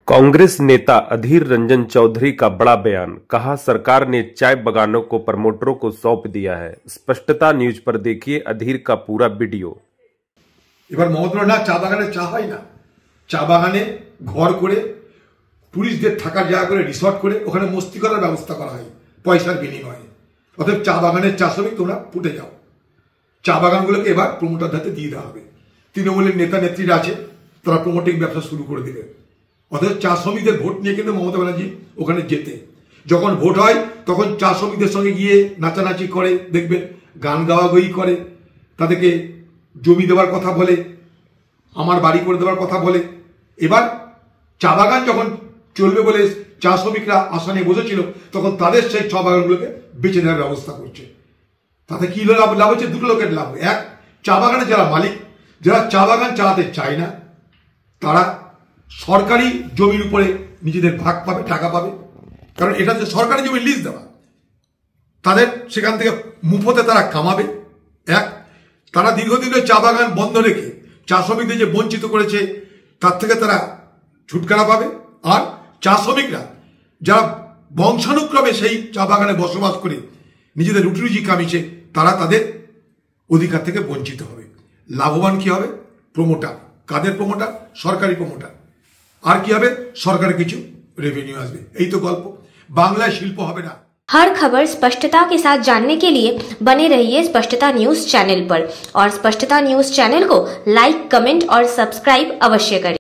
कांग्रेस नेता अधीर रंजन चौधरी का बड़ा बयान, कहा सरकार ने चाय बागानों को प्रमोटरों को सौंप दिया है। स्पष्टता न्यूज पर देखिए अधीर का पूरा वीडियो। এবার মহতরা না চা বাগানে চা হয় না, চা বাগানে ঘর করে টুরিস্টদের থাকার জায়গা করে রিসর্ট করে ওখানে মস্তি করার ব্যবস্থা করা হয় পয়সার বিনিময়ে। অতএব চা বাগানের চা শ্রমিক তোমরা ফুটে যাও। চা বাগানগুলোকে এবার প্রমোটার হাতে দিয়ে দেওয়া হবে। তৃণমূলের নেতা নেত্রীরা আছে, তারা প্রমোটিং ব্যবসা শুরু করে দেবে। অথচ চা শ্রমিকদের ভোট নিয়ে কিন্তু মমতা ব্যানার্জি ওখানে যেতে, যখন ভোট হয় তখন চা শ্রমিকদের সঙ্গে গিয়ে নাচানাচি করে, দেখবেন গান গাওয়াগই করে, তাদেরকে জমি দেওয়ার কথা বলে, আমার বাড়ি করে দেওয়ার কথা বলে। এবার চা বাগান যখন চলবে বলে চা শ্রমিকরা আশা নিয়ে বসেছিল, তখন তাদের সেই চা বাগানগুলোকে বেঁচে দেওয়ার ব্যবস্থা করছে। তাতে কি লাভ হচ্ছে? দুটো লোকের লাভ। এক, চা বাগানে যারা মালিক, যারা চা বাগান চালাতে চায় না, তারা সরকারি জমির উপরে নিজেদের ভাগ পাবে, টাকা পাবে, কারণ এটা যে সরকারি জমি লিজ দেওয়া, তাদের সেখান থেকে মুফতে তারা কামাবে। এক, তারা দীর্ঘদিন ধরে চা বাগান বন্ধ রেখে চা শ্রমিকদের যে বঞ্চিত করেছে তার থেকে তারা ছুটকারা পাবে। আর চা শ্রমিকরা যারা বংশানুক্রমে সেই চা বাগানে বসবাস করে নিজেদের রুটি রুজি কামিয়েছে, তারা তাদের অধিকার থেকে বঞ্চিত হবে। লাভবান কি হবে? প্রমোটার। কাদের প্রমোটার? সরকারি প্রমোটার। আর কি হবে? সরকারের কিছু রেভিনিউ আসবে। এই তো গল্প। বাংলায় শিল্প হবে না। हर खबर स्पष्टता के साथ जानने के लिए बने रहिए स्पष्टता न्यूज चैनल पर और स्पष्टता न्यूज चैनल को लाइक, कमेंट और सब्सक्राइब अवश्य करें।